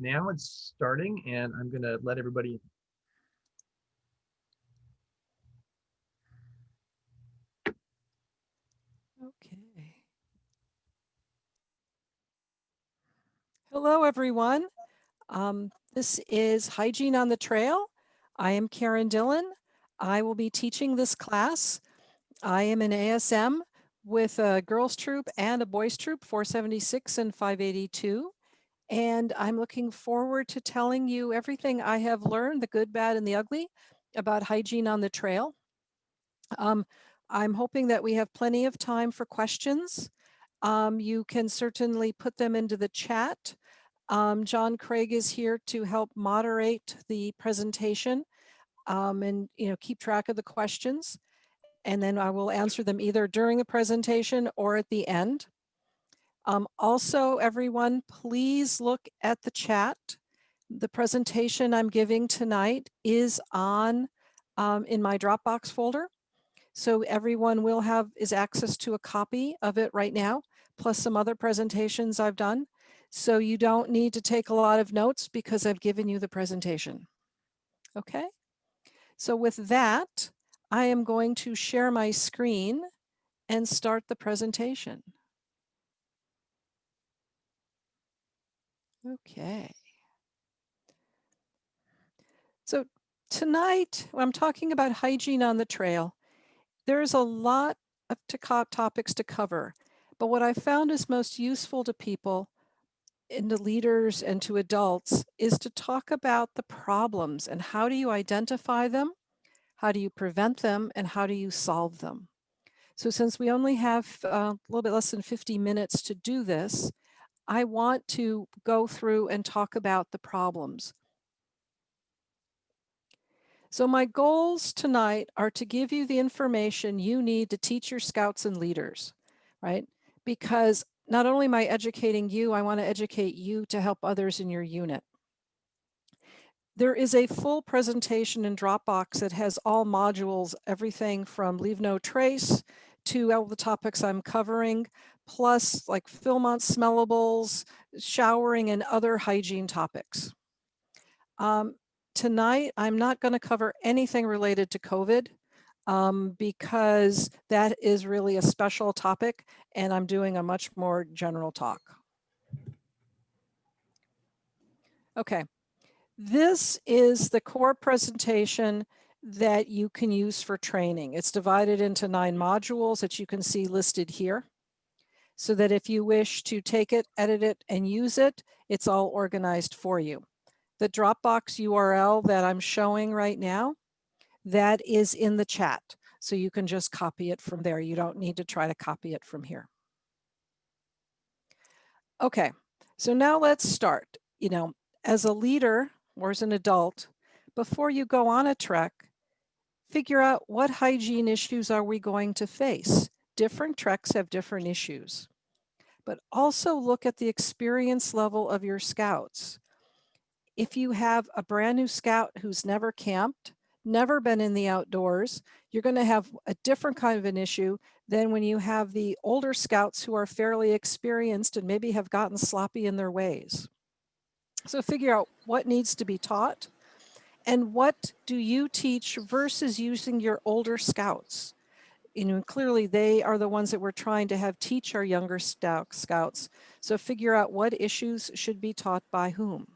Now it's starting, and I'm going to let everybody. Okay. Hello, everyone. This is Hygiene on the Trail. I am Karen Dillon. I will be teaching this class. I am an ASM with a girls troop and a boys troop, 476 and 582. And I'm looking forward to telling you everything I have learned, the good, bad, and the ugly, about hygiene on the trail. I'm hoping that we have plenty of time for questions. You can certainly put them into the chat. John Craig is here to help moderate the presentation and keep track of the questions. And then I will answer them either during the presentation or at the end. Also, everyone, please look at the chat. The presentation I'm giving tonight is on in my Dropbox folder. So everyone will have access to a copy of it right now, plus some other presentations I've done. So you don't need to take a lot of notes because I've given you the presentation. Okay, so with that, I am going to share my screen and start the presentation. Okay. So tonight, I'm talking about hygiene on the trail. There's a lot of topics to cover, but what I found is most useful to people and to leaders and to adults is to talk about the problems and how do you identify them, how do you prevent them, and how do you solve them. So since we only have a little bit less than 50 minutes to do this, I want to go through and talk about the problems. So my goals tonight are to give you the information you need to teach your scouts and leaders, right? Because not only am I educating you, I want to educate you to help others in your unit. There is a full presentation in Dropbox that has all modules, everything from leave no trace to all the topics I'm covering, plus like Philmont smellables, showering, and other hygiene topics. Tonight, I'm not going to cover anything related to COVID because that is really a special topic and I'm doing a much more general talk. Okay, this is the core presentation that you can use for training. It's divided into 9 modules that you can see listed here, so that if you wish to take it, edit it, and use it, it's all organized for you. The Dropbox URL that I'm showing right now, that is in the chat. So you can just copy it from there. You don't need to try to copy it from here. Okay, so now let's start. As a leader or as an adult, before you go on a trek, figure out what hygiene issues are we going to face. Different treks have different issues, but also look at the experience level of your scouts. If you have a brand new scout who's never camped, never been in the outdoors, you're going to have a different kind of an issue than when you have the older scouts who are fairly experienced and maybe have gotten sloppy in their ways. So figure out what needs to be taught and what do you teach versus using your older scouts. Clearly they are the ones that we're trying to have teach our younger scouts. So figure out what issues should be taught by whom.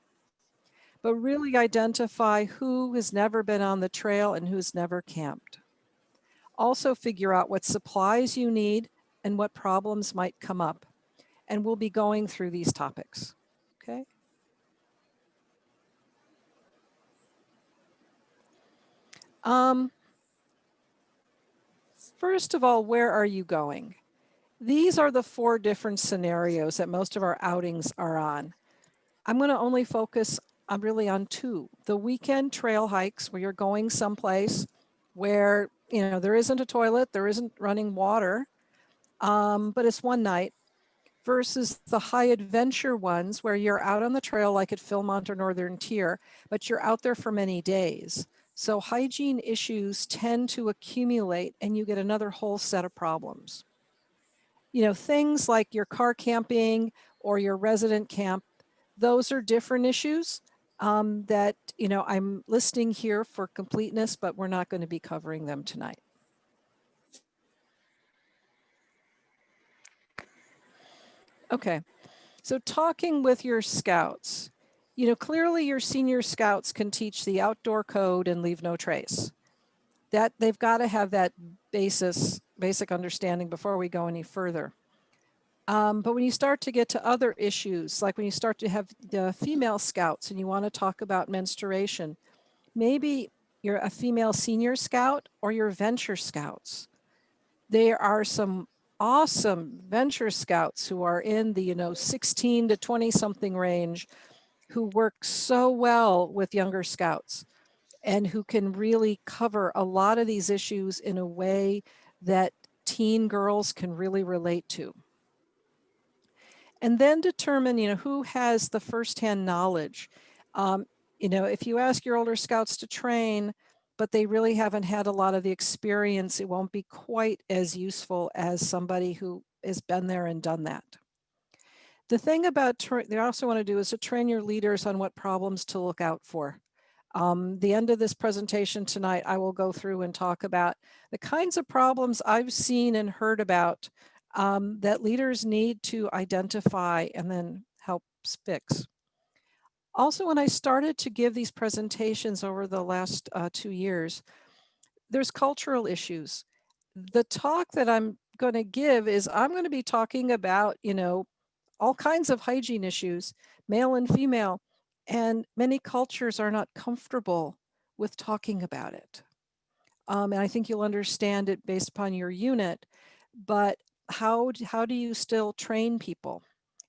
But really identify who has never been on the trail and who's never camped. Also figure out what supplies you need and what problems might come up. And we'll be going through these topics, okay? First of all, where are you going? These are the 4 different scenarios that most of our outings are on. I'm going to only focus really on 2. The weekend trail hikes where you're going someplace where there isn't a toilet, there isn't running water, but it's one night, versus the high adventure ones where you're out on the trail like at Philmont or Northern Tier, but you're out there for many days. So hygiene issues tend to accumulate and you get another whole set of problems. Things like your car camping or your resident camp, those are different issues that, I'm listing here for completeness, but we're not going to be covering them tonight. Okay, so talking with your scouts, clearly your senior scouts can teach the outdoor code and leave no trace. That they've got to have that basic understanding before we go any further. But when you start to get to other issues, like when you start to have the female scouts and you want to talk about menstruation, maybe you're a female senior scout or you're venture scouts. There are some awesome venture scouts who are in the 16 to 20 something range who work so well with younger scouts and who can really cover a lot of these issues in a way that teen girls can really relate to. And then determine, who has the firsthand knowledge. If you ask your older scouts to train, but they really haven't had a lot of the experience, it won't be quite as useful as somebody who has been there and done that. The thing about they also want to do is to train your leaders on what problems to look out for. The end of this presentation tonight, I will go through and talk about the kinds of problems I've seen and heard about that leaders need to identify and then help fix. Also, when I started to give these presentations over the last 2 years, there's cultural issues. The talk that I'm going to give is I'm going to be talking about, all kinds of hygiene issues, male and female, and many cultures are not comfortable with talking about it. And I think you'll understand it based upon your unit, but how do you still train people?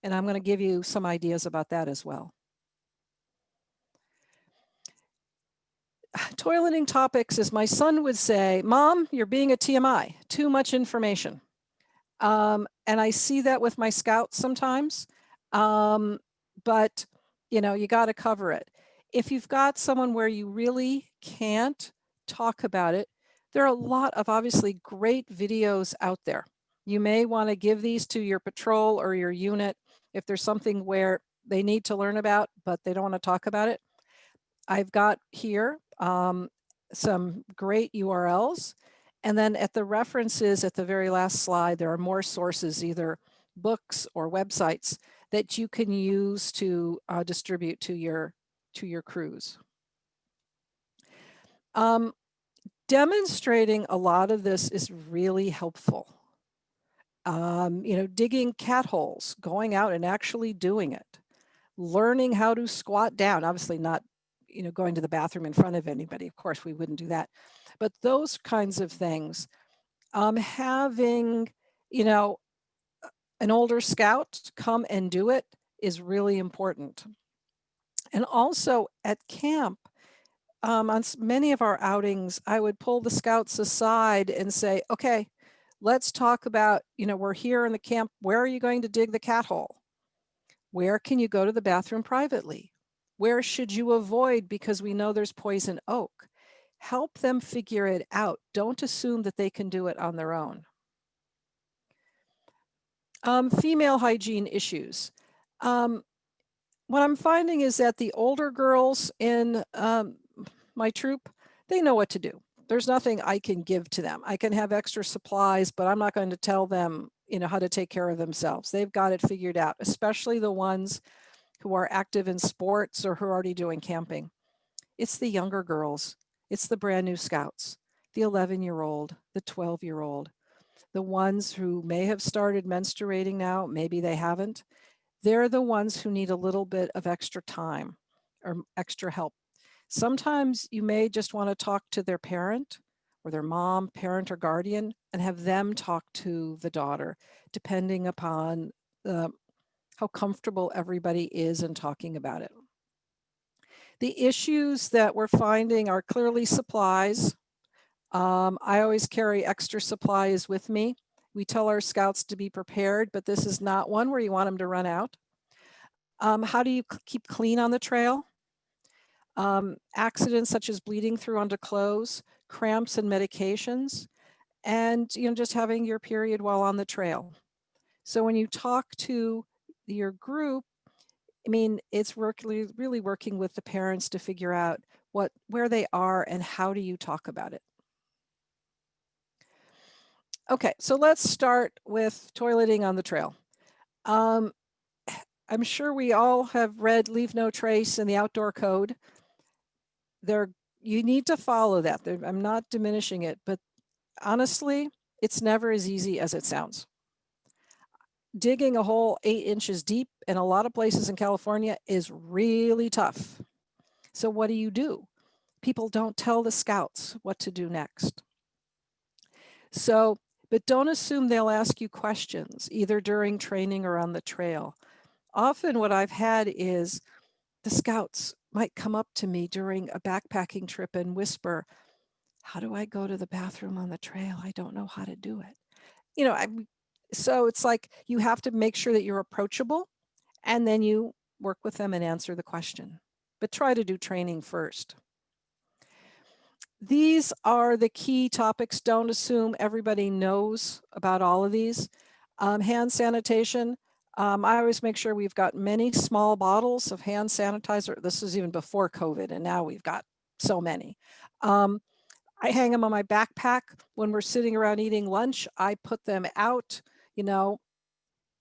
And I'm going to give you some ideas about that as well. Toileting topics, as my son would say, Mom, you're being a TMI, too much information. And I see that with my scouts sometimes, but you got to cover it. If you've got someone where you really can't talk about it, there are a lot of obviously great videos out there. You may want to give these to your patrol or your unit if there's something where they need to learn about, but they don't want to talk about it. I've got here some great URLs. And then at the references at the very last slide, there are more sources, either books or websites that you can use to distribute to your crews. Demonstrating a lot of this is really helpful. Digging cat holes, going out and actually doing it, learning how to squat down, obviously not going to the bathroom in front of anybody. Of course, we wouldn't do that. But those kinds of things, having, an older scout come and do it is really important. And also at camp, on many of our outings, I would pull the scouts aside and say, okay, let's talk about, we're here in the camp. Where are you going to dig the cat hole? Where can you go to the bathroom privately? Where should you avoid because we know there's poison oak? Help them figure it out. Don't assume that they can do it on their own. Female hygiene issues. What I'm finding is that the older girls in my troop, they know what to do. There's nothing I can give to them. I can have extra supplies, but I'm not going to tell them, how to take care of themselves. They've got it figured out, especially the ones who are active in sports or who are already doing camping. It's the younger girls. It's the brand new scouts, the 11-year-old, the 12-year-old, the ones who may have started menstruating now, maybe they haven't. They're the ones who need a little bit of extra time or extra help. Sometimes you may just want to talk to their parent or their mom, parent, or guardian and have them talk to the daughter, depending upon how comfortable everybody is in talking about it. The issues that we're finding are clearly supplies. I always carry extra supplies with me. We tell our scouts to be prepared, but this is not one where you want them to run out. How do you keep clean on the trail? Accidents such as bleeding through onto clothes, cramps and medications, and just having your period while on the trail. So when you talk to your group, I mean, it's really working with the parents to figure out where they are and how do you talk about it. Okay, so let's start with toileting on the trail. I'm sure we all have read Leave No Trace in the outdoor code. You need to follow that. I'm not diminishing it, but honestly, it's never as easy as it sounds. Digging a hole 8 inches deep in a lot of places in California is really tough. So what do? People don't tell the scouts what to do next. So, but don't assume they'll ask you questions either during training or on the trail. Often what I've had is the scouts might come up to me during a backpacking trip and whisper, how do I go to the bathroom on the trail? I don't know how to do it. You know, so it's like you have to make sure that you're approachable and then you work with them and answer the question. But try to do training first. These are the key topics. Don't assume everybody knows about all of these. Hand sanitation. I always make sure we've got many small bottles of hand sanitizer. This is even before COVID, and now we've got so many. I hang them on my backpack when we're sitting around eating lunch. I put them out, you know,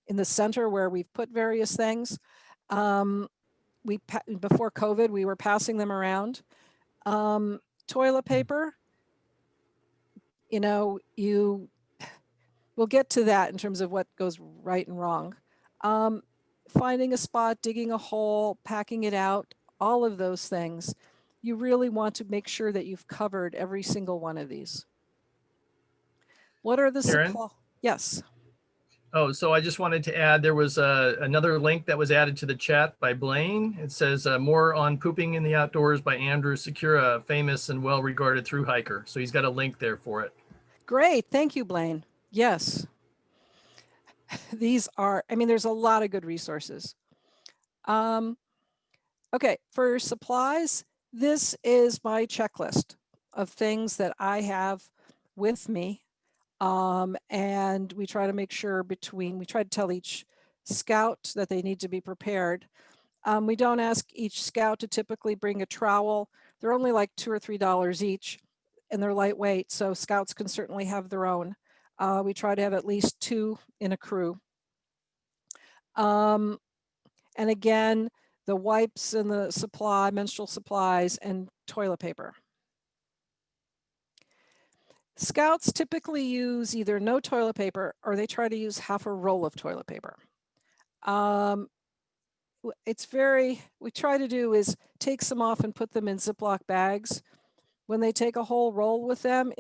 in the center where we've put various things. Before COVID, we were passing them around. Toilet paper, you know, we'll get to that in terms of what goes right and wrong. Finding a spot, digging a hole, packing it out, all of those things. You really want to make sure that you've covered every single one of these. What are the Karen? supply? Yes. Oh, so I just wanted to add, there was another link that was added to the chat by Blaine. It says more on pooping in the outdoors by Andrew Secura, famous and well-regarded thru hiker. So he's got a link there for it. Great. Thank you, Blaine. Yes. These are, I mean, there's a lot of good resources. Okay, for supplies, this is my checklist of things that I have with me. And we try to make sure we try to tell each scout that they need to be prepared. We don't ask each scout to typically bring a trowel. They're only like $2 or $3 each and they're lightweight, so scouts can certainly have their own. We try to have at least 2 in a crew. And again, the wipes and the menstrual supplies and toilet paper. Scouts typically use either no toilet paper or they try to use half a roll of toilet paper. We try to do is take some off and put them in Ziploc bags. When they take a whole roll with them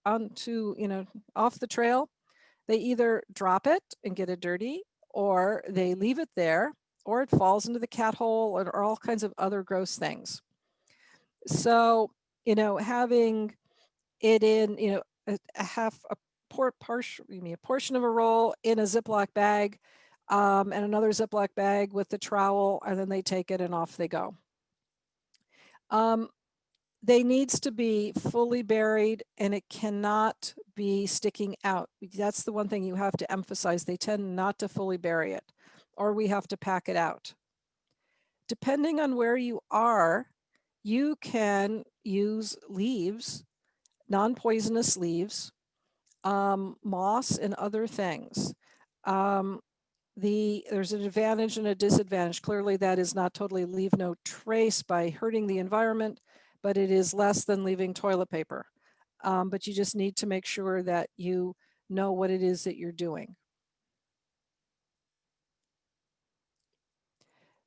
off the trail, they either drop it and get it dirty, or they leave it there, or it falls into the cat hole, or all kinds of other gross things. So, having it in, a portion of a roll in a Ziploc bag, and another Ziploc bag with the trowel, and then they take it and off they go. They needs to be fully buried and it cannot be sticking out. That's the one thing you have to emphasize. They tend not to fully bury it, or we have to pack it out. Depending on where you are, you can use leaves, non-poisonous leaves, moss and other things. There's an advantage and a disadvantage. Clearly that is not totally leave no trace by hurting the environment, but it is less than leaving toilet paper. But you just need to make sure that you know what it is that you're doing.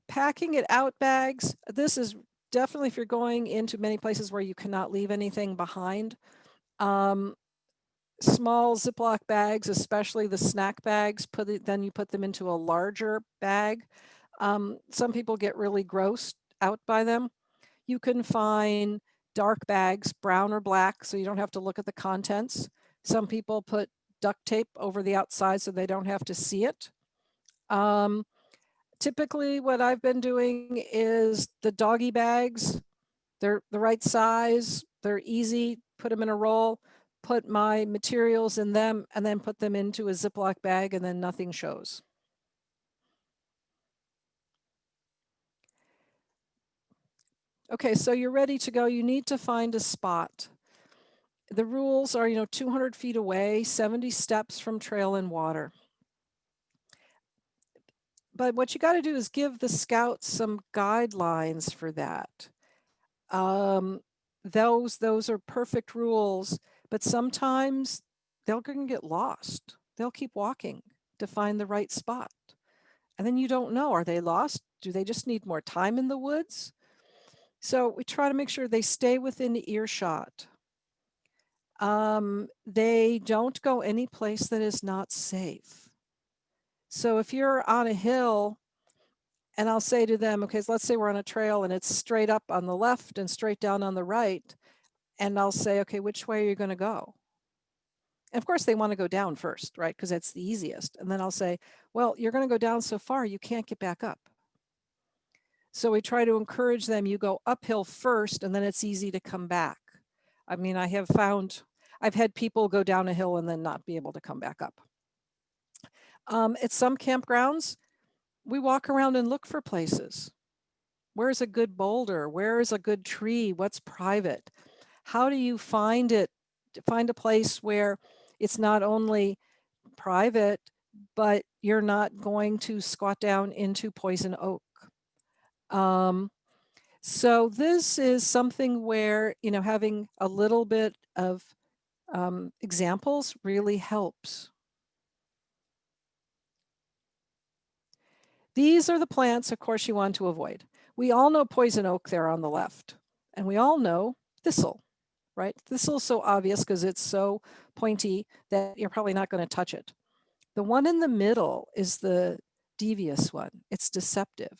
Packing it out bags. This is definitely if you're going into many places where you cannot leave anything behind. Small Ziploc bags, especially the snack bags, then you put them into a larger bag. Some people get really grossed out by them. You can find dark bags, brown or black, so you don't have to look at the contents. Some people put duct tape over the outside so they don't have to see it. Typically what I've been doing is the doggy bags. They're the right size, they're easy, put them in a roll, put my materials in them, and then put them into a Ziploc bag, and then nothing shows. Okay, so you're ready to go. You need to find a spot. The rules are, 200 feet away, 70 steps from trail and water. But what you got to do is give the scouts some guidelines for that. Those are perfect rules, but sometimes they're going to get lost. They'll keep walking to find the right spot. And then you don't know, are they lost? Do they just need more time in the woods? So we try to make sure they stay within earshot. They don't go any place that is not safe. So if you're on a hill and I'll say to them, okay, let's say we're on a trail and it's straight up on the left and straight down on the right. And I'll say, okay, which way are you going to go? And of course they want to go down first, right? Because that's the easiest. And then I'll say, well, you're going to go down so far, you can't get back up. So we try to encourage them, you go uphill first, and then it's easy to come back. I mean, I've had people go down a hill and then not be able to come back up. At some campgrounds, we walk around and look for places. Where's a good boulder? Where is a good tree? What's private? How do you find it? Find a place where it's not only private, but you're not going to squat down into poison oak. So this is something where, having a little bit of examples really helps. These are the plants, of course, you want to avoid. We all know poison oak there on the left, and we all know thistle, right? Thistle's so obvious because it's so pointy that you're probably not going to touch it. The one in the middle is the devious one. It's deceptive.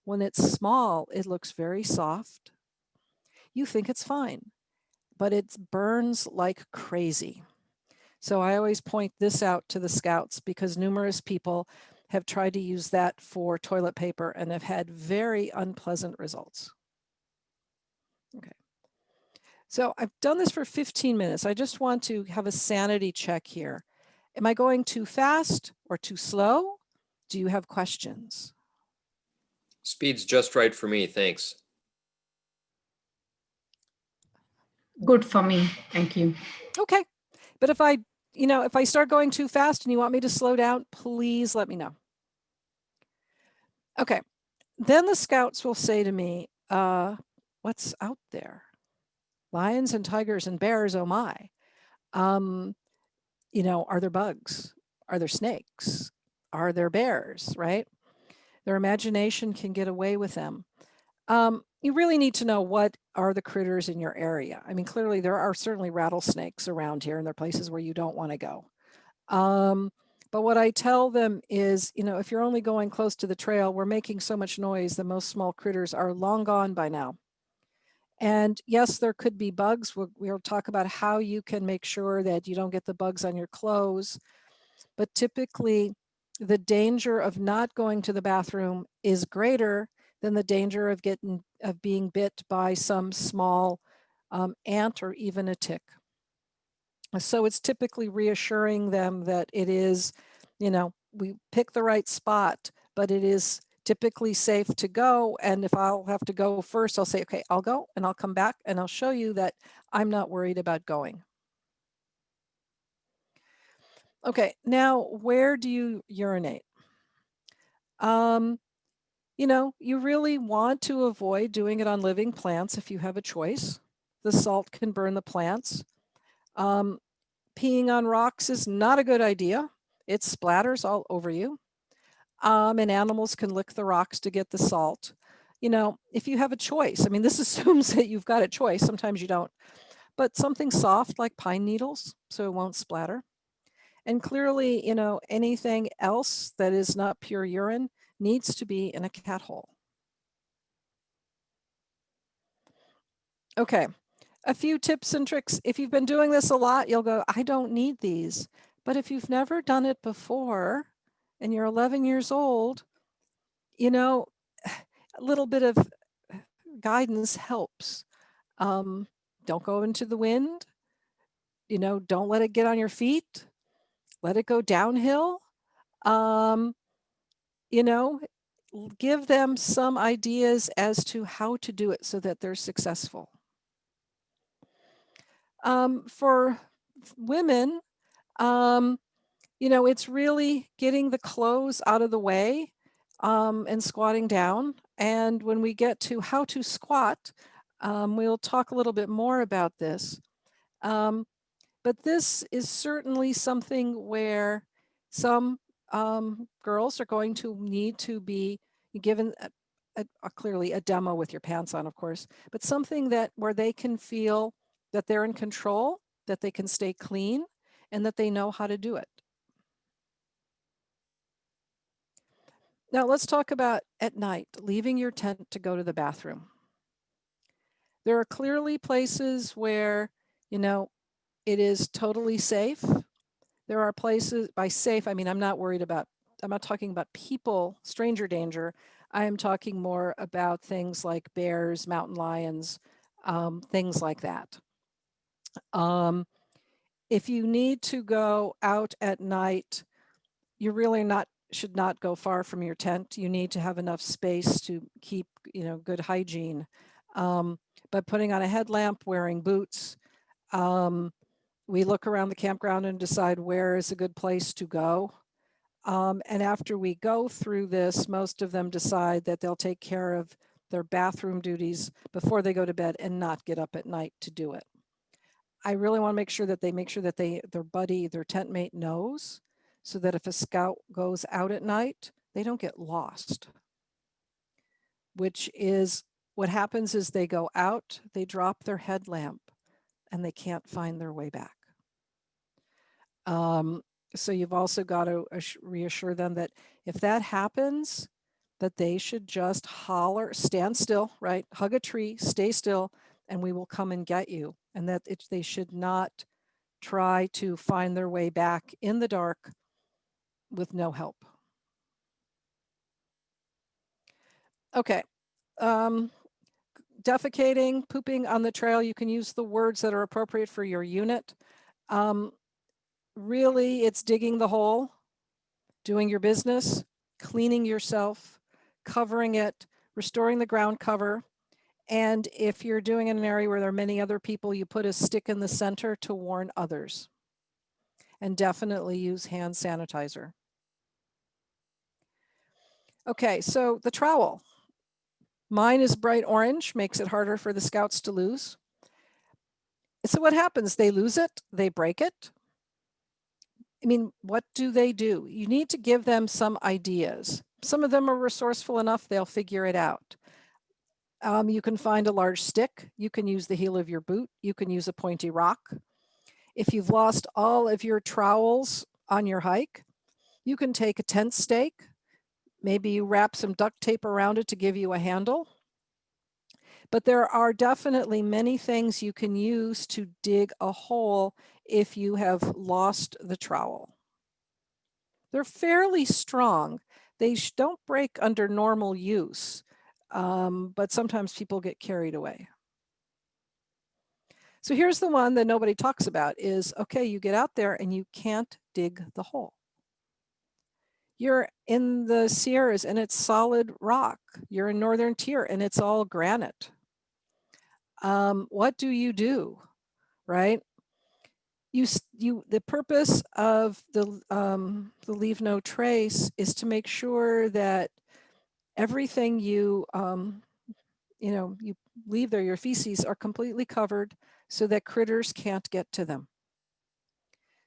When it's small, it looks very soft. You think it's fine, but it burns like crazy. So I always point this out to the scouts because numerous people have tried to use that for toilet paper and have had very unpleasant results. Okay. So I've done this for 15 minutes. I just want to have a sanity check here. Am I going too fast or too slow? Do you have questions? Speed's just right for me, thanks. Good for me, thank you. Okay, but if I start going too fast and you want me to slow down, please let me know. Okay, then the scouts will say to me, what's out there? Lions and tigers and bears, oh my. Are there bugs? Are there snakes? Are there bears, right? Their imagination can get away with them. You really need to know what are the critters in your area. I mean, clearly there are certainly rattlesnakes around here and there are places where you don't want to go. But what I tell them is, if you're only going close to the trail, we're making so much noise that most small critters are long gone by now. And yes, there could be bugs. We'll talk about how you can make sure that you don't get the bugs on your clothes. But typically, the danger of not going to the bathroom is greater than the danger of being bit by some small ant or even a tick. So it's typically reassuring them that it is, we pick the right spot, but it is typically safe to go. And if I'll have to go first, I'll say, okay, I'll go and I'll come back and I'll show you that I'm not worried about going. Okay, now where do you urinate? You really want to avoid doing it on living plants if you have a choice. The salt can burn the plants. Peeing on rocks is not a good idea. It splatters all over you. And animals can lick the rocks to get the salt. If you have a choice, I mean, this assumes that you've got a choice. Sometimes you don't. But something soft like pine needles so it won't splatter. And clearly, anything else that is not pure urine needs to be in a cat hole. Okay, a few tips and tricks. If you've been doing this a lot, you'll go, I don't need these. But if you've never done it before and you're 11 years old, a little bit of guidance helps. Don't go into the wind. Don't let it get on your feet. Let it go downhill. give them some ideas as to how to do it so that they're successful. For women, it's really getting the clothes out of the way and squatting down. And when we get to how to squat, we'll talk a little bit more about this. But this is certainly something where some girls are going to need to be given clearly a demo with your pants on, of course, but something where they can feel that they're in control, that they can stay clean, and that they know how to do it. Now let's talk about at night, leaving your tent to go to the bathroom. There are clearly places where, it is totally safe. There are places, by safe, I mean, I'm not talking about people, stranger danger. I am talking more about things like bears, mountain lions, things like that. If you need to go out at night, you really should not go far from your tent. You need to have enough space to keep, good hygiene. But putting on a headlamp, wearing boots, we look around the campground and decide where is a good place to go. And after we go through this, most of them decide that they'll take care of their bathroom duties before they go to bed and not get up at night to do it. I really want to make sure that their buddy, their tent mate knows, so that if a scout goes out at night, they don't get lost. Which is what happens is they go out, they drop their headlamp, and they can't find their way back. So you've also got to reassure them that if that happens, that they should just holler, stand still, right? Hug a tree, stay still, and we will come and get you. And that they should not try to find their way back in the dark with no help. Okay. Defecating, pooping on the trail, you can use the words that are appropriate for your unit. Really, it's digging the hole, doing your business, cleaning yourself, covering it, restoring the ground cover. And if you're doing it in an area where there are many other people, you put a stick in the center to warn others. And definitely use hand sanitizer. Okay, so the trowel. Mine is bright orange, makes it harder for the scouts to lose. So what happens? They lose it, they break it. I mean, what do? You need to give them some ideas. Some of them are resourceful enough, they'll figure it out. You can find a large stick. You can use the heel of your boot. You can use a pointy rock. If you've lost all of your trowels on your hike, you can take a tent stake. Maybe you wrap some duct tape around it to give you a handle. But there are definitely many things you can use to dig a hole if you have lost the trowel. They're fairly strong. They don't break under normal use, but sometimes people get carried away. So here's the one that nobody talks about is, okay, you get out there and you can't dig the hole. You're in the Sierras and it's solid rock. You're in Northern Tier and it's all granite. What do? Right? The purpose of the leave no trace is to make sure that everything you leave there, your feces are completely covered so that critters can't get to them.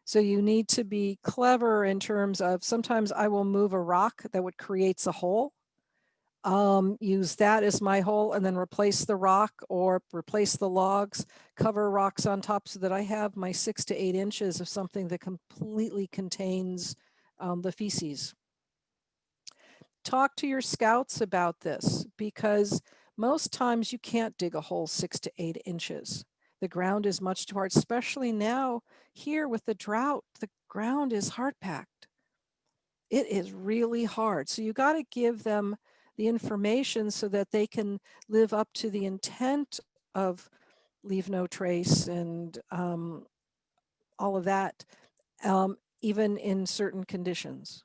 So you need to be clever in terms of, sometimes I will move a rock that creates a hole, use that as my hole and then replace the rock or replace the logs, cover rocks on top so that I have my 6 to 8 inches of something that completely contains the feces. Talk to your scouts about this, because most times you can't dig a hole 6 to 8 inches. The ground is much too hard, especially now here with the drought. The ground is hard packed. It is really hard. So you got to give them the information so that they can live up to the intent of leave no trace and all of that, even in certain conditions.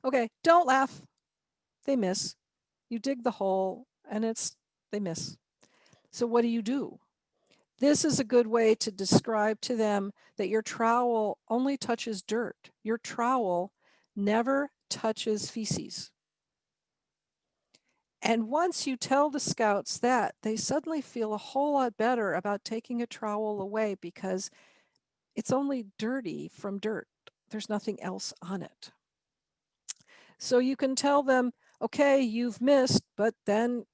Okay, don't laugh. They miss. You dig the hole and they miss. So what do? This is a good way to describe to them that your trowel only touches dirt. Your trowel never touches feces. And once you tell the scouts that, they suddenly feel a whole lot better about taking a trowel away because it's only dirty from dirt. There's nothing else on it. So you can tell them, okay, you've missed, but then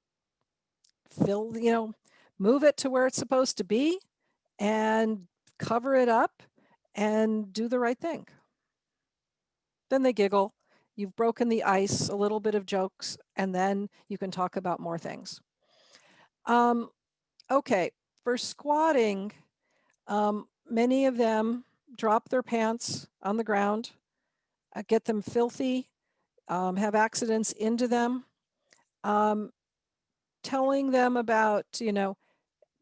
move it to where it's supposed to be and cover it up and do the right thing. Then they giggle. You've broken the ice, a little bit of jokes, and then you can talk about more things. Okay, for squatting, many of them drop their pants on the ground, get them filthy, have accidents into them. Telling them about,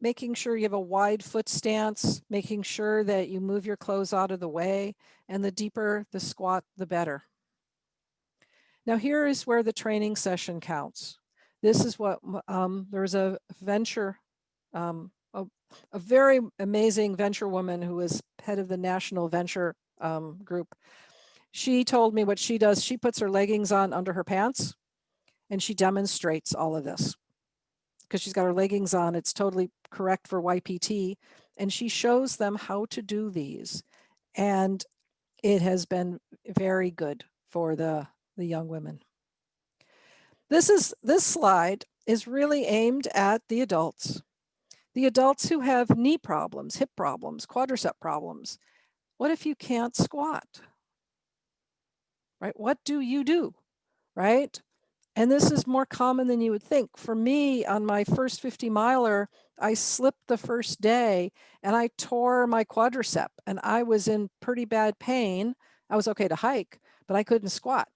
making sure you have a wide foot stance, making sure that you move your clothes out of the way, and the deeper the squat, the better. Now here is where the training session counts. This is what, there's a venture, a very amazing venture woman who is head of the National Venture group. She told me what she does. She puts her leggings on under her pants and she demonstrates all of this because she's got her leggings on. It's totally correct for YPT. And she shows them how to do these. And it has been very good for the young women. This slide is really aimed at the adults. The adults who have knee problems, hip problems, quadricep problems. What if you can't squat? Right? What do? Right? And this is more common than you would think. For me, on my first 50 miler, I slipped the first day and I tore my quadricep and I was in pretty bad pain. I was okay to hike, but I couldn't squat.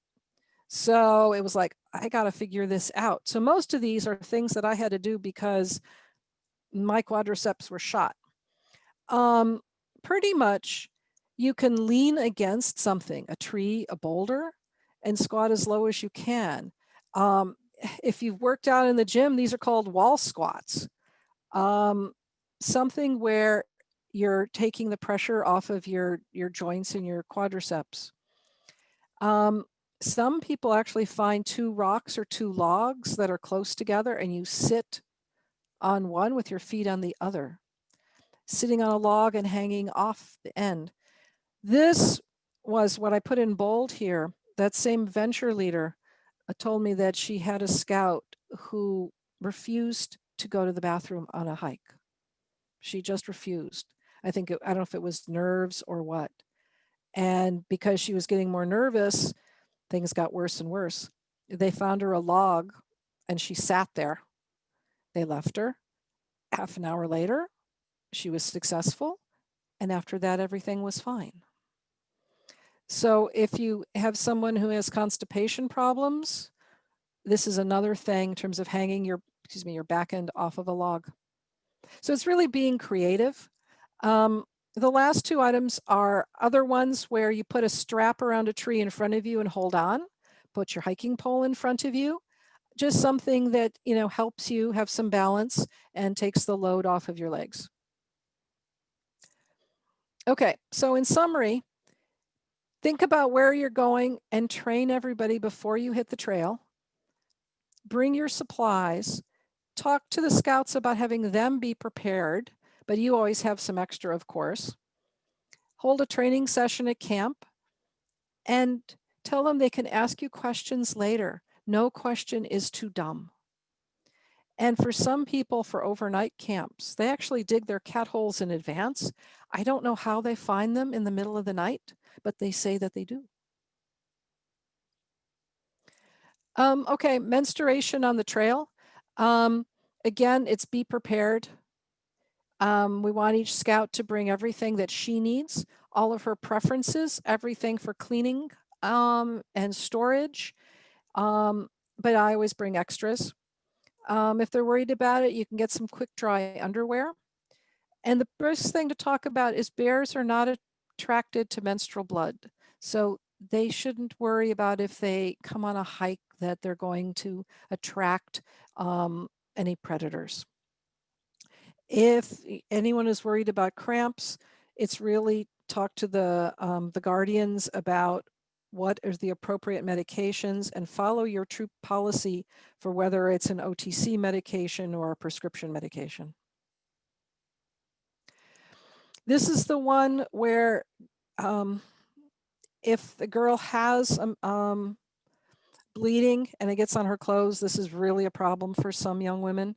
So it was like, I got to figure this out. So most of these are things that I had to do because my quadriceps were shot. Pretty much you can lean against something, a tree, a boulder, and squat as low as you can. If you've worked out in the gym, these are called wall squats. Something where you're taking the pressure off of your joints and your quadriceps. Some people actually find two rocks or two logs that are close together and you sit on one with your feet on the other, sitting on a log and hanging off the end. This was what I put in bold here. That same venture leader told me that she had a scout who refused to go to the bathroom on a hike. She just refused. I don't know if it was nerves or what. And because she was getting more nervous, things got worse and worse. They found her a log and she sat there. They left her. Half an hour later, she was successful. And after that, everything was fine. So if you have someone who has constipation problems, this is another thing in terms of hanging your back end off of a log. So it's really being creative. The last two items are other ones where you put a strap around a tree in front of you and hold on, put your hiking pole in front of you, just something that, helps you have some balance and takes the load off of your legs. Okay, so in summary, think about where you're going and train everybody before you hit the trail. Bring your supplies. Talk to the scouts about having them be prepared, but you always have some extra, of course. Hold a training session at camp and tell them they can ask you questions later. No question is too dumb. And for some people, for overnight camps, they actually dig their cat holes in advance. I don't know how they find them in the middle of the night, but they say that they do. Okay, menstruation on the trail. Again, it's be prepared. We want each scout to bring everything that she needs, all of her preferences, everything for cleaning and storage. But I always bring extras. If they're worried about it, you can get some quick dry underwear. And the first thing to talk about is bears are not attracted to menstrual blood. So they shouldn't worry about if they come on a hike that they're going to attract any predators. If anyone is worried about cramps, it's really talk to the guardians about what is the appropriate medications and follow your troop policy for whether it's an OTC medication or a prescription medication. This is the one where if the girl has bleeding and it gets on her clothes, this is really a problem for some young women.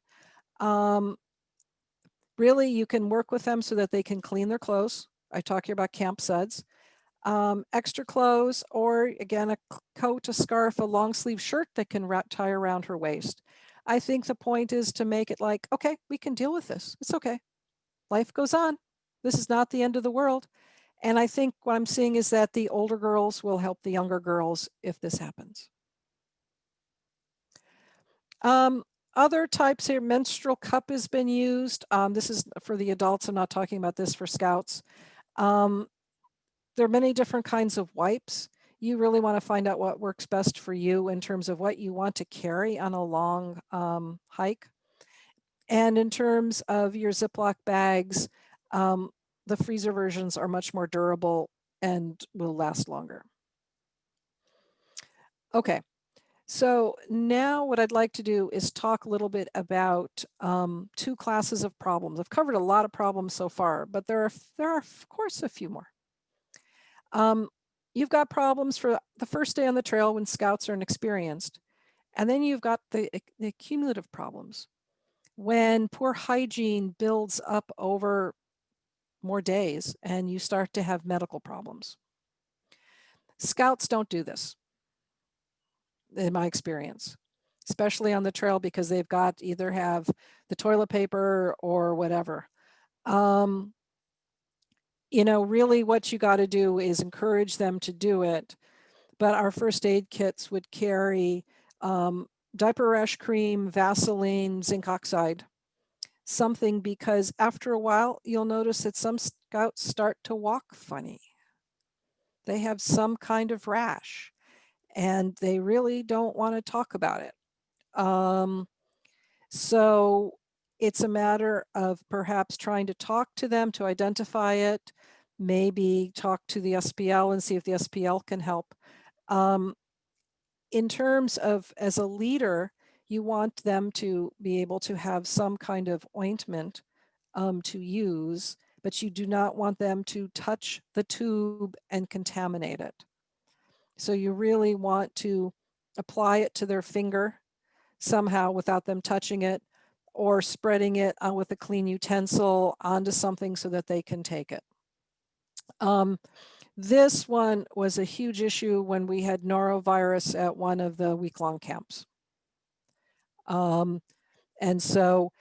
Really, you can work with them so that they can clean their clothes. I talk here about camp suds. Extra clothes, or again, a coat, a scarf, a long sleeve shirt that can tie around her waist. I think the point is to make it like, okay, we can deal with this. It's okay. Life goes on. This is not the end of the world. And I think what I'm seeing is that the older girls will help the younger girls if this happens. Other types here, menstrual cup has been used. This is for the adults. I'm not talking about this for scouts. There are many different kinds of wipes. You really want to find out what works best for you in terms of what you want to carry on a long hike. And in terms of your Ziploc bags, the freezer versions are much more durable and will last longer. Okay, so now what I'd like to do is talk a little bit about two classes of problems. I've covered a lot of problems so far, but there are of course a few more. You've got problems for the first day on the trail when scouts are inexperienced. And then you've got the cumulative problems. When poor hygiene builds up over more days and you start to have medical problems. Scouts don't do this, in my experience, especially on the trail, because they've got either have the toilet paper or whatever. You know, really what you got to do is encourage them to do it. But our first aid kits would carry diaper rash cream, Vaseline, zinc oxide, something, because after a while, you'll notice that some scouts start to walk funny. They have some kind of rash and they really don't want to talk about it. So it's a matter of perhaps trying to talk to them to identify it, maybe talk to the SPL and see if the SPL can help. In terms of, as a leader, you want them to be able to have some kind of ointment to use, but you do not want them to touch the tube and contaminate it. So you really want to apply it to their finger somehow without them touching it, or spreading it with a clean utensil onto something so that they can take it. This one was a huge issue when we had norovirus at one of the week-long camps. And so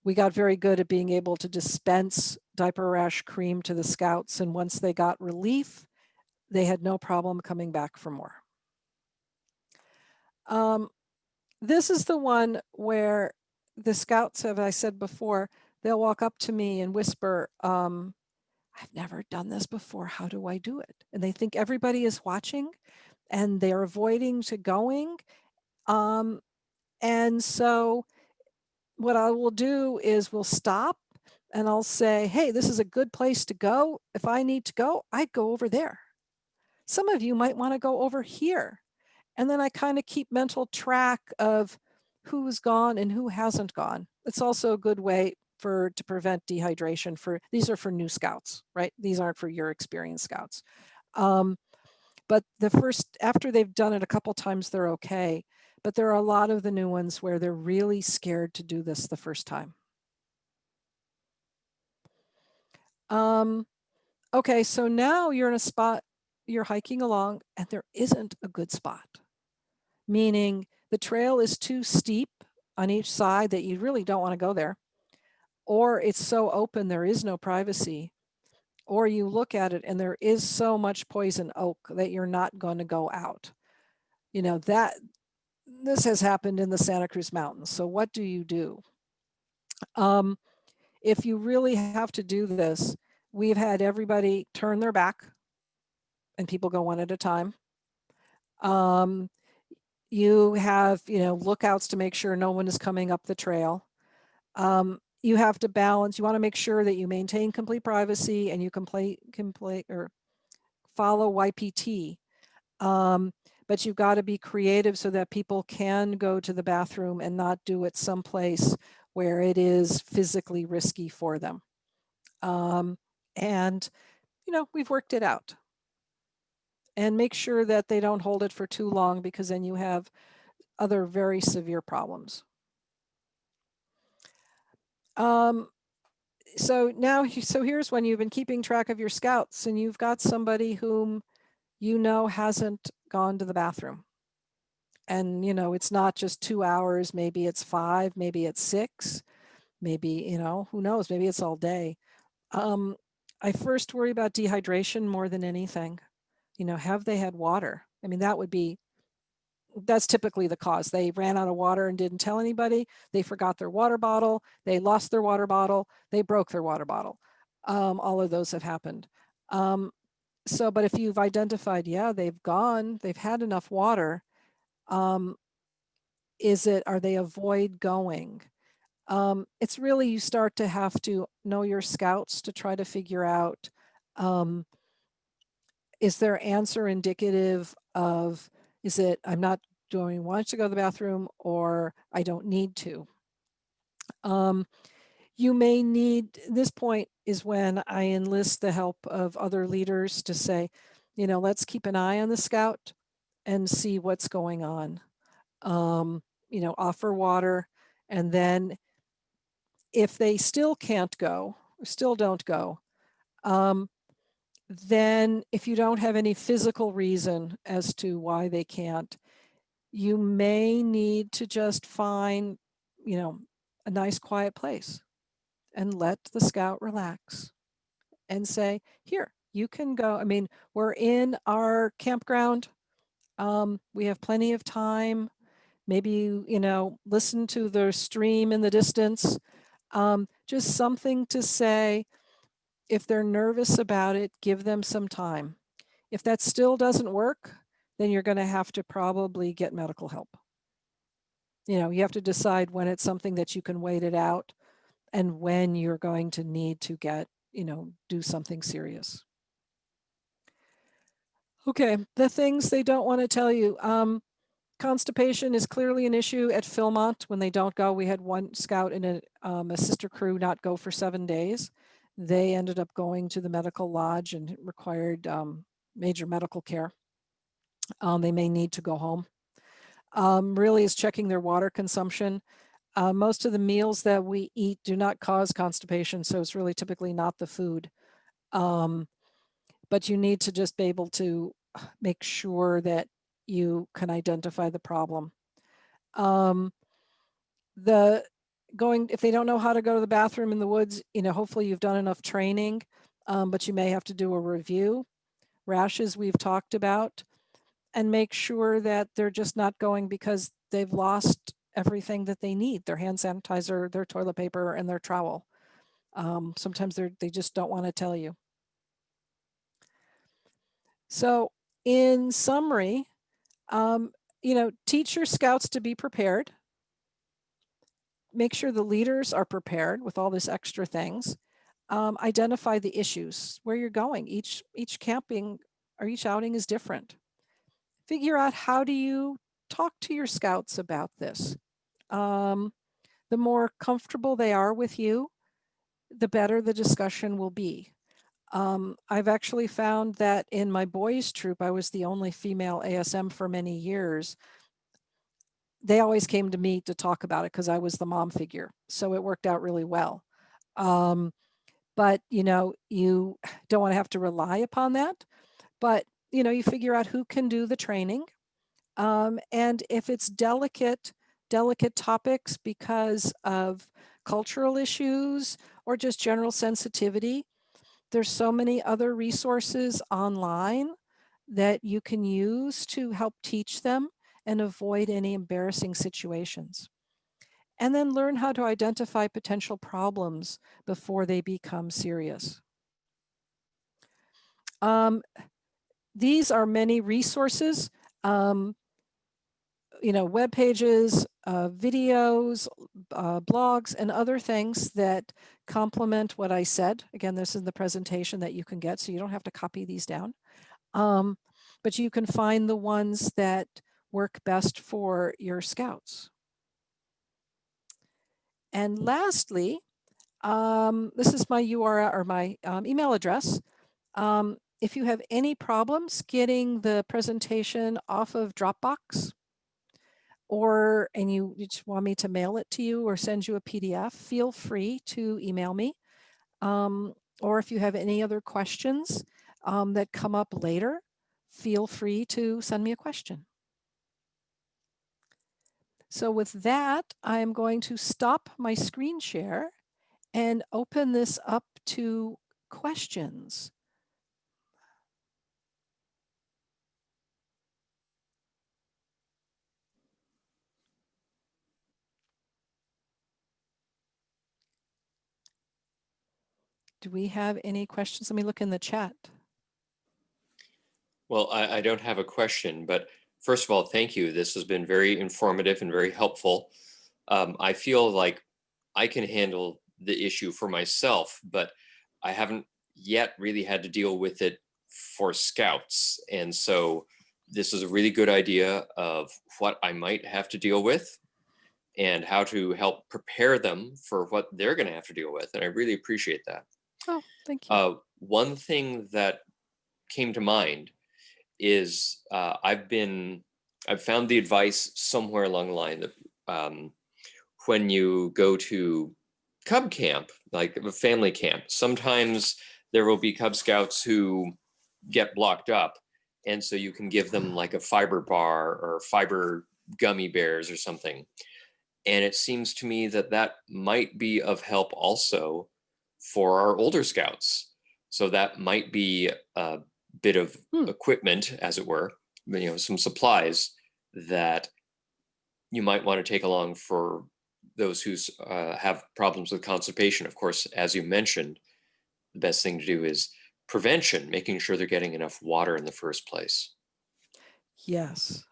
we got very good at being able to dispense diaper rash cream to the scouts. And once they got relief, they had no problem coming back for more. This is the one where the scouts, as I said before, they'll walk up to me and whisper, I've never done this before. How do I do it? And they think everybody is watching and they're avoiding to going. And so what I will do is we'll stop and I'll say, hey, this is a good place to go. If I need to go, I'd go over there. Some of you might want to go over here. And then I kind of keep mental track of who's gone and who hasn't gone. It's also a good way to prevent dehydration. These are for new scouts, right? These aren't for your experienced scouts. But after they've done it a couple times, they're okay. But there are a lot of the new ones where they're really scared to do this the first time. Okay, so now you're in a spot, you're hiking along and there isn't a good spot. Meaning the trail is too steep on each side that you really don't want to go there. Or it's so open, there is no privacy. Or you look at it and there is so much poison oak that you're not going to go out. You know, this has happened in the Santa Cruz Mountains. So what do you do? If you really have to do this, we've had everybody turn their back and people go one at a time. You have, lookouts to make sure no one is coming up the trail. You have to balance, you want to make sure that you maintain complete privacy and you follow YPT. But you've got to be creative so that people can go to the bathroom and not do it someplace where it is physically risky for them. And, we've worked it out. And make sure that they don't hold it for too long, because then you have other very severe problems. So here's when you've been keeping track of your scouts and you've got somebody whom hasn't gone to the bathroom. And, it's not just 2 hours, maybe it's 5, maybe it's 6, maybe, who knows, maybe it's all day. I first worry about dehydration more than anything. Have they had water? I mean, that's typically the cause. They ran out of water and didn't tell anybody. They forgot their water bottle. They lost their water bottle. They broke their water bottle. All of those have happened. But if you've identified, they've had enough water, are they avoid going? It's really, you start to have to know your scouts to try to figure out, is their answer indicative of, is it, I'm not doing want to go to the bathroom, or I don't need to? You may need, this point is when I enlist the help of other leaders to say, let's keep an eye on the scout and see what's going on. Offer water, and then if they still can't go, or still don't go, then if you don't have any physical reason as to why they can't, you may need to just find, a nice quiet place and let the scout relax and say, here, you can go. I mean, we're in our campground. We have plenty of time. Maybe, listen to the stream in the distance. Just something to say. If they're nervous about it, give them some time. If that still doesn't work, then you're going to have to probably get medical help. You have to decide when it's something that you can wait it out and when you're going to need to get, do something serious. Okay, the things they don't want to tell you. Constipation is clearly an issue at Philmont when they don't go. We had one scout and a sister crew not go for 7 days. They ended up going to the medical lodge and required major medical care. They may need to go home. Really is checking their water consumption. Most of the meals that we eat do not cause constipation, so it's really typically not the food. But you need to just be able to make sure that you can identify the problem. If they don't know how to go to the bathroom in the woods, hopefully you've done enough training, but you may have to do a review. Rashes we've talked about, and make sure that they're just not going because they've lost everything that they need, their hand sanitizer, their toilet paper, and their trowel. Sometimes they just don't want to tell you. So in summary, teach your scouts to be prepared. Make sure the leaders are prepared with all this extra things. Identify the issues, where you're going. Each camping or each outing is different. Figure out, how do you talk to your scouts about this? The more comfortable they are with you, the better the discussion will be. I've actually found that in my boys' troop, I was the only female ASM for many years. They always came to me to talk about it because I was the mom figure. So it worked out really well. But, you don't want to have to rely upon that. But, you figure out who can do the training. And if it's delicate topics because of cultural issues or just general sensitivity, there's so many other resources online that you can use to help teach them and avoid any embarrassing situations. And then learn how to identify potential problems before they become serious. These are many resources. web pages, videos, blogs, and other things that complement what I said. Again, this is the presentation that you can get, so you don't have to copy these down. But you can find the ones that work best for your scouts. And lastly, this is my URL or my email address. If you have any problems getting the presentation off of Dropbox, and you just want me to mail it to you or send you a PDF, feel free to email me. Or if you have any other questions that come up later, feel free to send me a question. So with that, I'm going to stop my screen share and open this up to questions. Do we have any questions? Let me look in the chat. Well, I don't have a question, but first of all, thank you. This has been very informative and very helpful. I feel like I can handle the issue for myself, but I haven't yet really had to deal with it for scouts. And so this is a really good idea of what I might have to deal with and how to help prepare them for what they're going to have to deal with. And I really appreciate that. Oh, thank you. One thing that came to mind is I've found the advice somewhere along the line that when you go to Cub camp, like a family camp, sometimes there will be Cub Scouts who get blocked up. And so you can give them like a fiber bar or fiber gummy bears or something. And it seems to me that that might be of help also for our older Scouts. So that might be a bit of equipment, as it were, some supplies that you might want to take along for those who have problems with constipation. Of course, as you mentioned, the best thing to do is prevention, making sure they're getting enough water in the first place. Yes,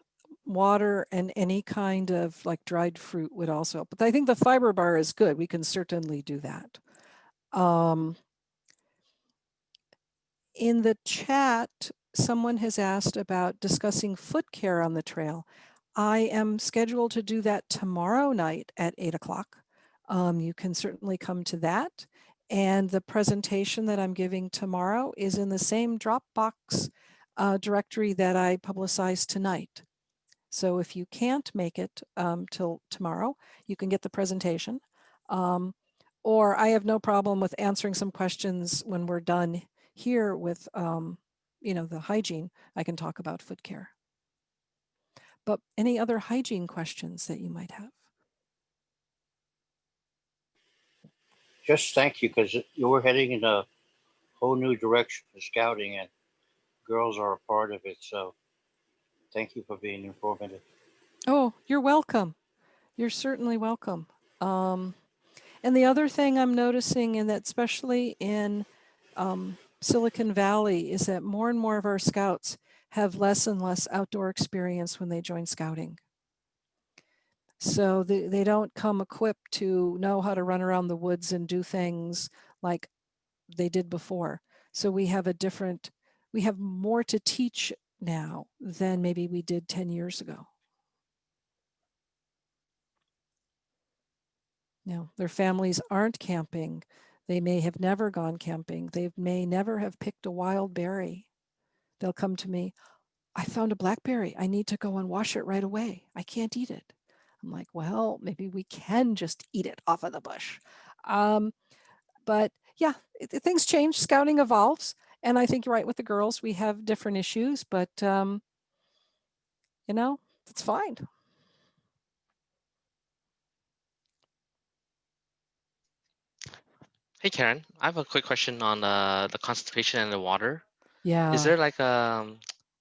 water and any kind of like dried fruit would also help. But I think the fiber bar is good. We can certainly do that. In the chat, someone has asked about discussing foot care on the trail. I am scheduled to do that tomorrow night at 8 o'clock. You can certainly come to that. And the presentation that I'm giving tomorrow is in the same Dropbox directory that I publicized tonight. So if you can't make it till tomorrow, you can get the presentation. Or I have no problem with answering some questions when we're done here with, the hygiene. I can talk about foot care. But any other hygiene questions that you might have? Just thank you, because you're heading in a whole new direction for scouting, and girls are a part of it. So thank you for being informative. Oh, you're welcome. You're certainly welcome. And the other thing I'm noticing, and that especially in Silicon Valley, is that more and more of our scouts have less and less outdoor experience when they join scouting. So they don't come equipped to know how to run around the woods and do things like they did before. So we have more to teach now than maybe we did 10 years ago. No, their families aren't camping. They may have never gone camping. They may never have picked a wild berry. They'll come to me, I found a blackberry. I need to go and wash it right away. I can't eat it. I'm like, well, maybe we can just eat it off of the bush. But yeah, things change. Scouting evolves. And I think you're right with the girls. We have different issues, but, it's fine. Hey Karen, I have a quick question on the constipation and the water. Yeah. Is there like I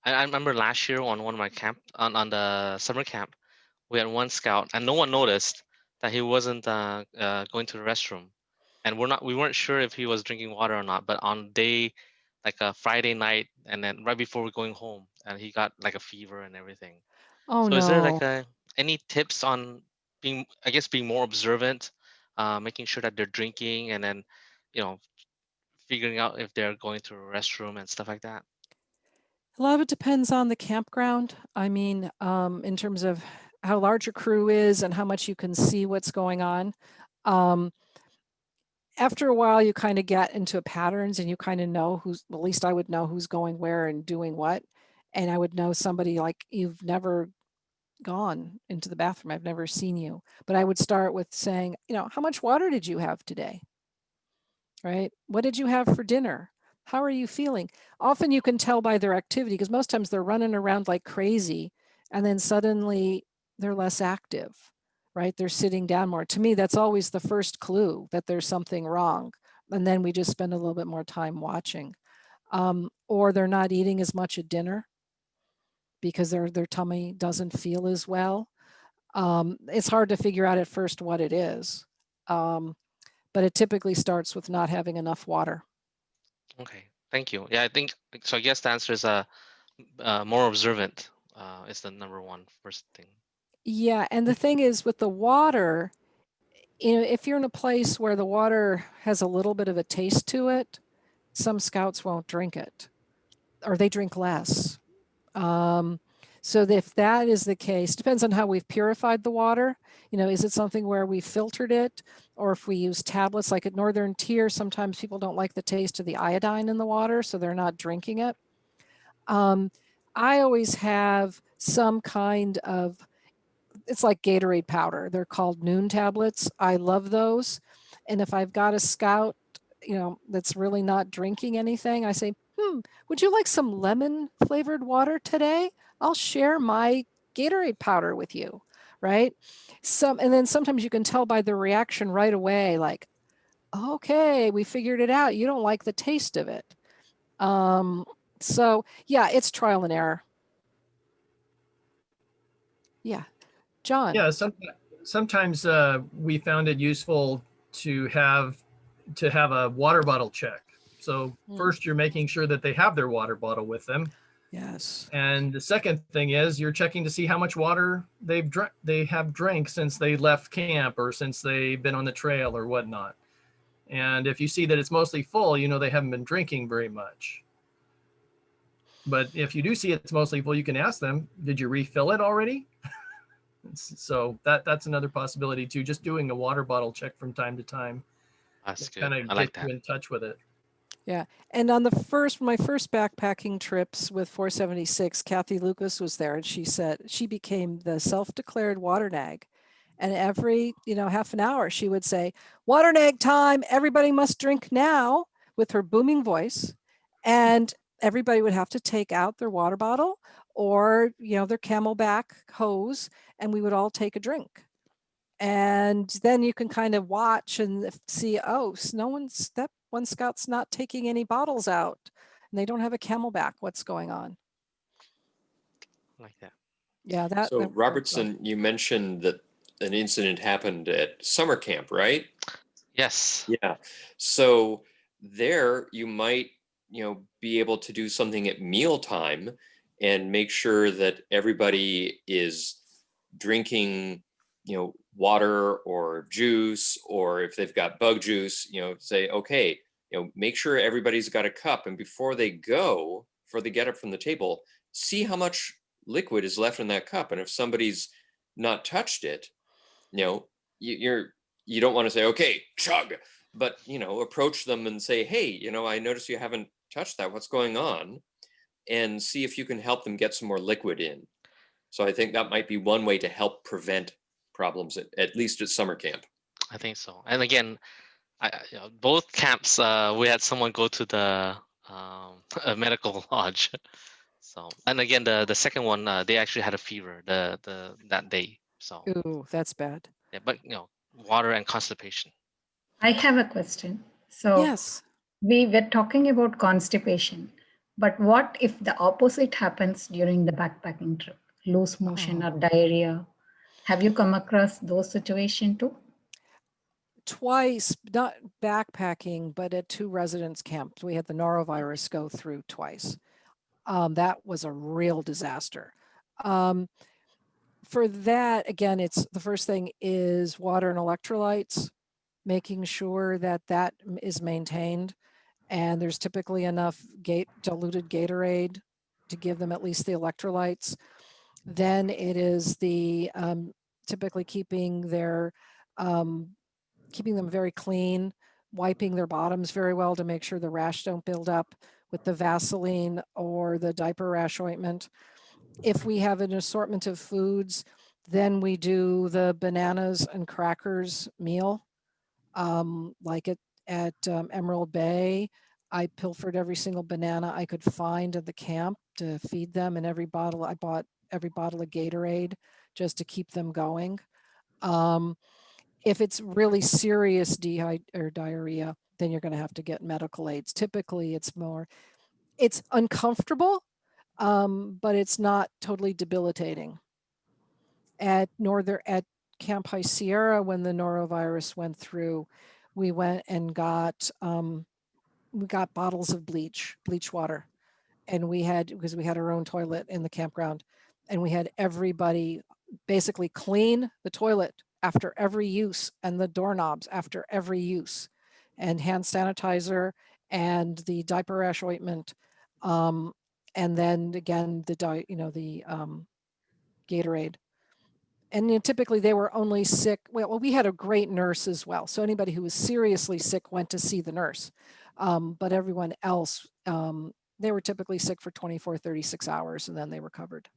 remember last year on one of my camp on the summer camp, we had one scout and no one noticed that he wasn't going to the restroom, and we weren't sure if he was drinking water or not. But on day like a Friday night, and then right before we're going home, and he got like a fever and everything. Oh So is there like no. any tips on being, I guess, being more observant, making sure that they're drinking, and then, you know, figuring out if they're going to a restroom and stuff like that? A lot of it depends on the campground. I mean, in terms of how large your crew is and how much you can see what's going on. After a while, you kind of get into patterns and you kind of know who's, at least I would know who's going where and doing what. And I would know somebody like, you've never gone into the bathroom. I've never seen you. But I would start with saying, you know, how much water did you have today? Right? What did you have for dinner? How are you feeling? Often you can tell by their activity, because most times they're running around like crazy and then suddenly they're less active, right? They're sitting down more. To me, that's always the first clue that there's something wrong. And then we just spend a little bit more time watching. Or they're not eating as much at dinner because their tummy doesn't feel as well. It's hard to figure out at first what it is. But it typically starts with not having enough water. Okay, thank you. Yeah, I think so. I guess the answer is more observant is the number one first thing. Yeah, and the thing is with the water, you know, if you're in a place where the water has a little bit of a taste to it, some scouts won't drink it, or they drink less. So if that is the case, depends on how we've purified the water. You know, is it something where we filtered it, or if we use tablets like at Northern Tier, sometimes people don't like the taste of the iodine in the water, so they're not drinking it. I always have some kind of, it's like Gatorade powder. They're called Noon tablets. I love those. And if I've got a scout, you know, that's really not drinking anything, I say, would you like some lemon flavored water today? I'll share my Gatorade powder with you, right? And then sometimes you can tell by the reaction right away, like, okay, we figured it out. You don't like the taste of it. So yeah, it's trial and error. Yeah. John. Yeah, sometimes we found it useful to have a water bottle check. So first you're making sure that they have their water bottle with them. Yes. And the second thing is you're checking to see how much water they have drank since they left camp or since they've been on the trail or whatnot. And if you see that it's mostly full, you know they haven't been drinking very much. But if you do see it's mostly full, you can ask them, did you refill it already? So that's another possibility too. Just doing a water bottle check from time to time. That's good. Kind I of like get you that. in touch with it. Yeah. And on my first backpacking trips with 476, Kathy Lucas was there, and she said she became the self-declared water nag. And every, half an hour, she would say, water nag time, everybody must drink now, with her booming voice. And everybody would have to take out their water bottle or, their Camelback hose, and we would all take a drink. And then you can kind of watch and see, that one scout's not taking any bottles out and they don't have a Camelback. What's going on? Like that. Yeah, So Robertson, you mentioned that an incident happened at summer camp, right? Yes. Yeah. So there you might, be able to do something at mealtime and make sure that everybody is drinking, water or juice, or if they've got bug juice, say, okay, make sure everybody's got a cup. And before they get up from the table, see how much liquid is left in that cup. And if somebody's not touched it, you don't want to say, okay, chug, but approach them and say, hey, I noticed you haven't touched that. What's going on? And see if you can help them get some more liquid in. So I think that might be one way to help prevent problems, at least at summer camp. I think so. And again, both camps, we had someone go to the a medical lodge. So, and again, the second one, they actually had a fever that day. So, ooh, that's bad. yeah, but water and constipation. I have a question. So Yes. we were talking about constipation, but what if the opposite happens during the backpacking trip? Loose motion or diarrhea? Have you come across those situations too? twice, not backpacking, but at 2 residence camps. We had the norovirus go through twice. That was a real disaster. For that, again, it's the first thing is water and electrolytes, making sure that that is maintained. And there's typically enough diluted Gatorade to give them at least the electrolytes. Then it is the typically keeping them very clean, wiping their bottoms very well to make sure the rash don't build up with the Vaseline or the diaper rash ointment. If we have an assortment of foods, then we do the bananas and crackers meal. Like at Emerald Bay, I pilfered every single banana I could find at the camp to feed them, and I bought every bottle of Gatorade just to keep them going. If it's really serious diarrhea, then you're going to have to get medical aids. Typically, it's uncomfortable, but it's not totally debilitating. At Camp High Sierra, when the norovirus went through, we went and got bottles of bleach water, and because we had our own toilet in the campground, and we had everybody basically clean the toilet after every use and the doorknobs after every use, and hand sanitizer and the diaper rash ointment, and then again the Gatorade. And typically they were only sick. Well, we had a great nurse as well. So anybody who was seriously sick went to see the nurse. But everyone else, they were typically sick for 24, 36 hours and then they recovered.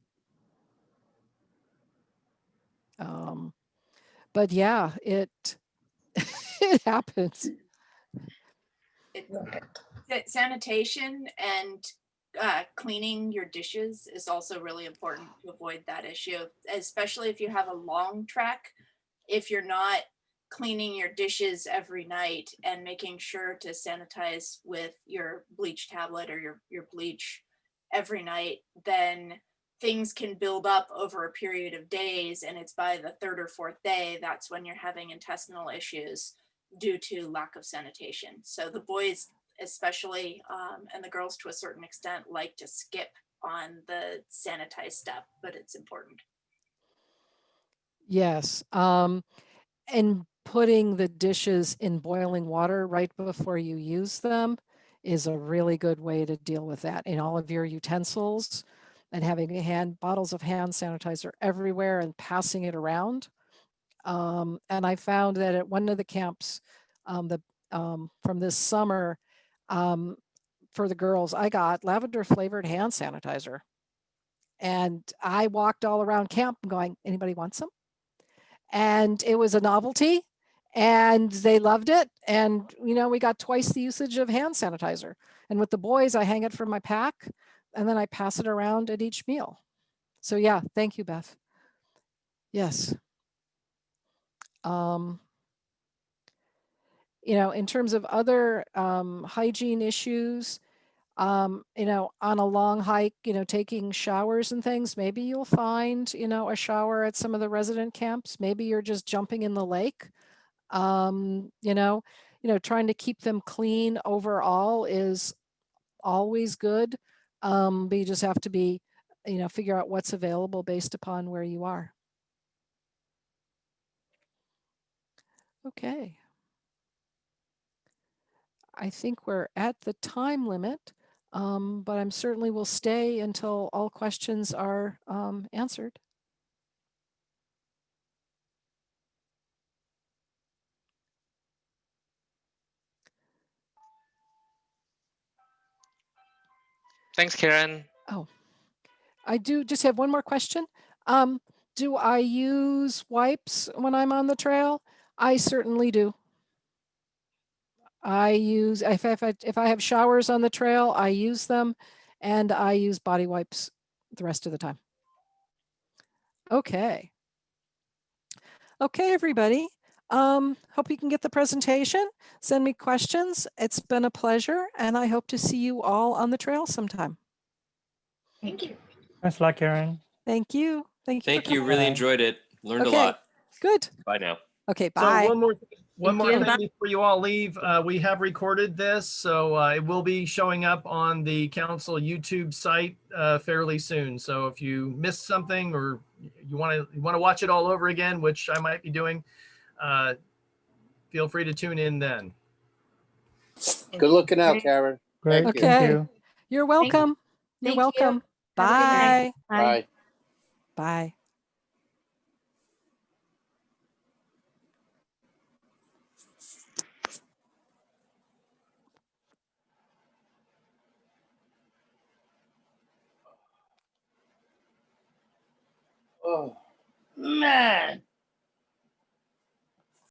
But yeah, it happens. Sanitation and cleaning your dishes is also really important to avoid that issue, especially if you have a long trek. If you're not cleaning your dishes every night and making sure to sanitize with your bleach tablet or your bleach every night, then things can build up over a period of days, and it's by the 3rd or 4th day that's when you're having intestinal issues due to lack of sanitation. So the boys especially, and the girls to a certain extent, like to skip on the sanitize step, but it's important. Yes. And putting the dishes in boiling water right before you use them is a really good way to deal with that in all of your utensils, and having bottles of hand sanitizer everywhere and passing it around. And I found that at one of the camps from this summer, for the girls, I got lavender flavored hand sanitizer. And I walked all around camp going, anybody want some? And it was a novelty and they loved it. And, we got twice the usage of hand sanitizer. And with the boys, I hang it from my pack and then I pass it around at each meal. So yeah, thank you, Beth. Yes. In terms of other hygiene issues, on a long hike, taking showers and things, maybe you'll find, a shower at some of the resident camps. Maybe you're just jumping in the lake. Trying to keep them clean overall is always good. But you just have to figure out what's available based upon where you are. Okay. I think we're at the time limit, but I'm certainly will stay until all questions are answered. Thanks, Karen. Oh, I do just have one more question. Do I use wipes when I'm on the trail? I certainly do. I use, if I have showers on the trail, I use them, and I use body wipes the rest of the time. Okay. Okay, everybody. Hope you can get the presentation. Send me questions. It's been a pleasure, and I hope to see you all on the trail sometime. Thank you. Thanks a lot, Karen. Thank you. Thank you. Thank you. Really enjoyed it. Learned a lot. Good. Bye now. Okay, So bye. one more thing. One Thank more you. thing before you all leave, we have recorded this, so it will be showing up on the council YouTube site fairly soon. So if you missed something or you want to watch it all over again, which I might be doing, feel free to tune in then. Good looking out, Great. Karen. Great, Thank you. thank Okay. you. You're welcome. You're Thank you. welcome. Have a good night. Bye. Bye. Bye. Oh, man.